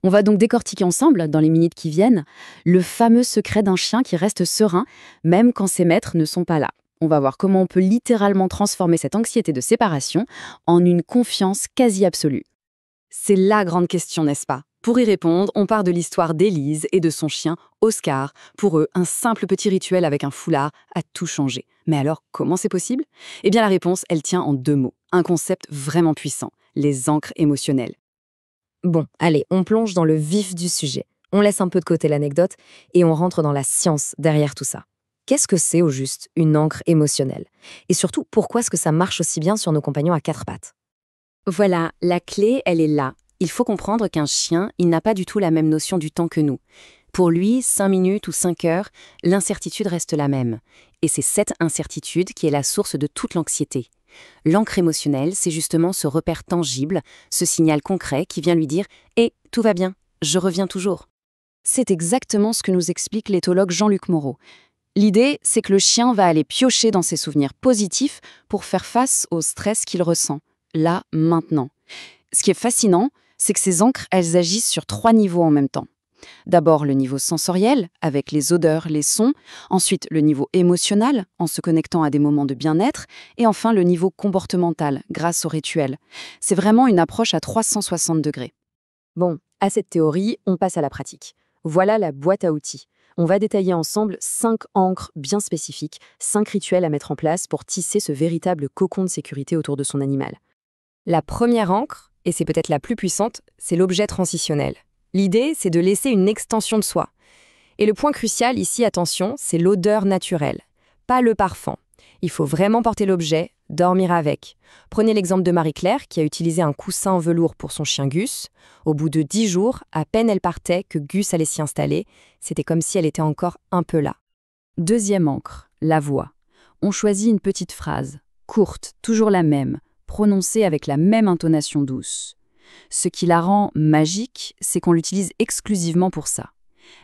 On va donc décortiquer ensemble, dans les minutes qui viennent, le fameux secret d'un chien qui reste serein, même quand ses maîtres ne sont pas là. On va voir comment on peut littéralement transformer cette anxiété de séparation en une confiance quasi absolue. C'est la grande question, n'est-ce pas? Pour y répondre, on part de l'histoire d'Élise et de son chien, Oscar. Pour eux, un simple petit rituel avec un foulard a tout changé. Mais alors, comment c'est possible? Eh bien, la réponse, elle tient en 2 mots. Un concept vraiment puissant, les ancres émotionnelles. Bon, allez, on plonge dans le vif du sujet. On laisse un peu de côté l'anecdote et on rentre dans la science derrière tout ça. Qu'est-ce que c'est au juste une ancre émotionnelle? Et surtout, pourquoi est-ce que ça marche aussi bien sur nos compagnons à 4 pattes? Voilà, la clé, elle est là. Il faut comprendre qu'un chien, il n'a pas du tout la même notion du temps que nous. Pour lui, 5 minutes ou 5 heures, l'incertitude reste la même. Et c'est cette incertitude qui est la source de toute l'anxiété. L'ancre émotionnelle, c'est justement ce repère tangible, ce signal concret qui vient lui dire « Eh, tout va bien, je reviens toujours ». C'est exactement ce que nous explique l'éthologue Jean-Luc Moreau. L'idée, c'est que le chien va aller piocher dans ses souvenirs positifs pour faire face au stress qu'il ressent, là, maintenant. Ce qui est fascinant, c'est que ces ancres, elles agissent sur 3 niveaux en même temps. D'abord le niveau sensoriel, avec les odeurs, les sons, ensuite le niveau émotionnel, en se connectant à des moments de bien-être, et enfin le niveau comportemental, grâce au rituel. C'est vraiment une approche à 360 degrés. Bon, à cette théorie, on passe à la pratique. Voilà la boîte à outils. On va détailler ensemble 5 ancres bien spécifiques, 5 rituels à mettre en place pour tisser ce véritable cocon de sécurité autour de son animal. La première ancre, et c'est peut-être la plus puissante, c'est l'objet transitionnel. L'idée, c'est de laisser une extension de soi. Et le point crucial ici, attention, c'est l'odeur naturelle, pas le parfum. Il faut vraiment porter l'objet, dormir avec. Prenez l'exemple de Marie-Claire qui a utilisé un coussin en velours pour son chien Gus. Au bout de 10 jours, à peine elle partait que Gus allait s'y installer. C'était comme si elle était encore un peu là. Deuxième ancre, la voix. On choisit une petite phrase, courte, toujours la même, prononcée avec la même intonation douce. Ce qui la rend magique, c'est qu'on l'utilise exclusivement pour ça.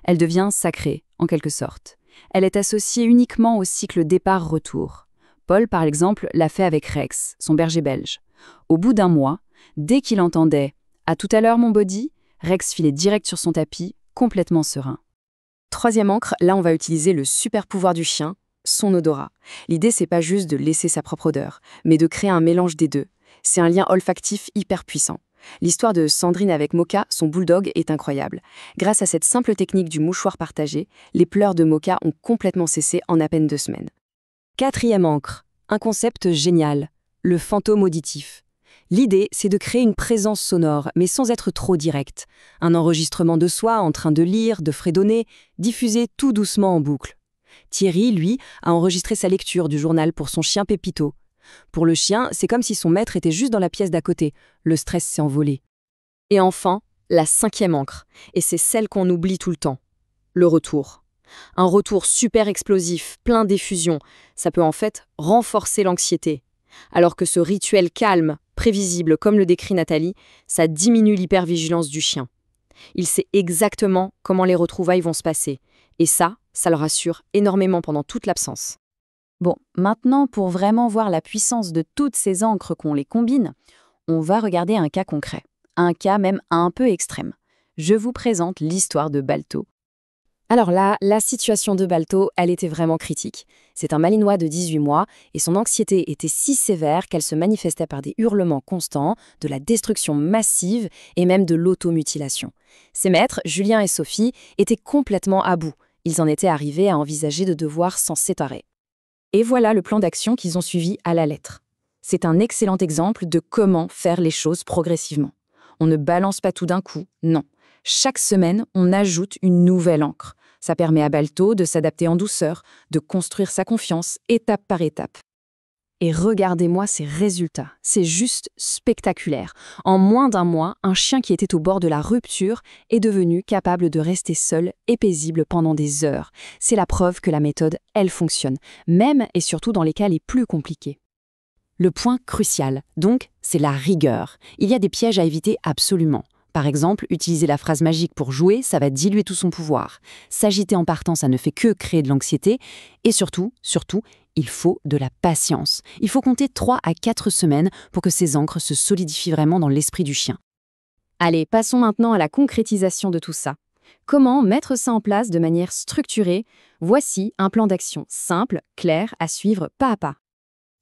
Elle devient sacrée, en quelque sorte. Elle est associée uniquement au cycle départ-retour. Paul, par exemple, l'a fait avec Rex, son berger belge. Au bout d'1 mois, dès qu'il entendait « À tout à l'heure, mon body », Rex filait direct sur son tapis, complètement serein. Troisième ancre, là on va utiliser le super pouvoir du chien, son odorat. L'idée, c'est pas juste de laisser sa propre odeur, mais de créer un mélange des deux. C'est un lien olfactif hyper puissant. L'histoire de Sandrine avec Mocha, son bulldog, est incroyable. Grâce à cette simple technique du mouchoir partagé, les pleurs de Mocha ont complètement cessé en à peine 2 semaines. Quatrième ancre, un concept génial, le fantôme auditif. L'idée, c'est de créer une présence sonore, mais sans être trop direct. Un enregistrement de soi en train de lire, de fredonner, diffusé tout doucement en boucle. Thierry, lui, a enregistré sa lecture du journal pour son chien Pépito. Pour le chien, c'est comme si son maître était juste dans la pièce d'à côté. Le stress s'est envolé. Et enfin, la 5e ancre, et c'est celle qu'on oublie tout le temps. Le retour. Un retour super explosif, plein d'effusion. Ça peut en fait renforcer l'anxiété. Alors que ce rituel calme, prévisible comme le décrit Nathalie, ça diminue l'hypervigilance du chien. Il sait exactement comment les retrouvailles vont se passer. Et ça le rassure énormément pendant toute l'absence. Bon, maintenant, pour vraiment voir la puissance de toutes ces ancres qu'on les combine, on va regarder un cas concret. Un cas même un peu extrême. Je vous présente l'histoire de Balto. Alors là, la situation de Balto, elle était vraiment critique. C'est un malinois de 18 mois et son anxiété était si sévère qu'elle se manifestait par des hurlements constants, de la destruction massive et même de l'automutilation. Ses maîtres, Julien et Sophie, étaient complètement à bout. Ils en étaient arrivés à envisager de devoir s'en séparer. Et voilà le plan d'action qu'ils ont suivi à la lettre. C'est un excellent exemple de comment faire les choses progressivement. On ne balance pas tout d'un coup, non. Chaque semaine, on ajoute une nouvelle ancre. Ça permet à Balto de s'adapter en douceur, de construire sa confiance étape par étape. Et regardez-moi ces résultats, c'est juste spectaculaire. En moins d'1 mois, un chien qui était au bord de la rupture est devenu capable de rester seul et paisible pendant des heures. C'est la preuve que la méthode, elle fonctionne, même et surtout dans les cas les plus compliqués. Le point crucial, donc, c'est la rigueur. Il y a des pièges à éviter absolument. Par exemple, utiliser la phrase magique pour jouer, ça va diluer tout son pouvoir. S'agiter en partant, ça ne fait que créer de l'anxiété. Et surtout, il faut de la patience. Il faut compter 3 à 4 semaines pour que ces ancres se solidifient vraiment dans l'esprit du chien. Allez, passons maintenant à la concrétisation de tout ça. Comment mettre ça en place de manière structurée? Voici un plan d'action simple, clair, à suivre pas à pas.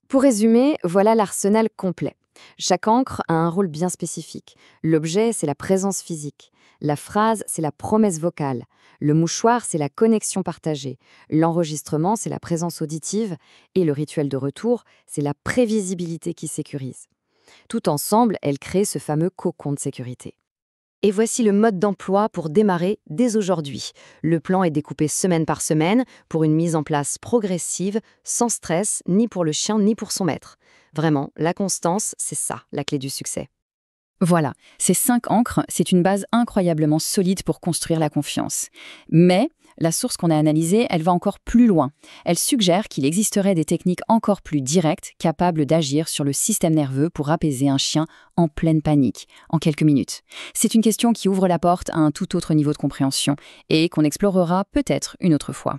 Pour résumer, voilà l'arsenal complet. Chaque encre a un rôle bien spécifique. L'objet, c'est la présence physique. La phrase, c'est la promesse vocale. Le mouchoir, c'est la connexion partagée. L'enregistrement, c'est la présence auditive. Et le rituel de retour, c'est la prévisibilité qui sécurise. Tout ensemble, elles créent ce fameux cocon de sécurité. Et voici le mode d'emploi pour démarrer dès aujourd'hui. Le plan est découpé semaine par semaine pour une mise en place progressive, sans stress, ni pour le chien ni pour son maître. Vraiment, la constance, c'est ça, la clé du succès. Voilà, ces 5 ancres, c'est une base incroyablement solide pour construire la confiance. Mais la source qu'on a analysée, elle va encore plus loin. Elle suggère qu'il existerait des techniques encore plus directes, capables d'agir sur le système nerveux pour apaiser un chien en pleine panique, en quelques minutes. C'est une question qui ouvre la porte à un tout autre niveau de compréhension et qu'on explorera peut-être une autre fois.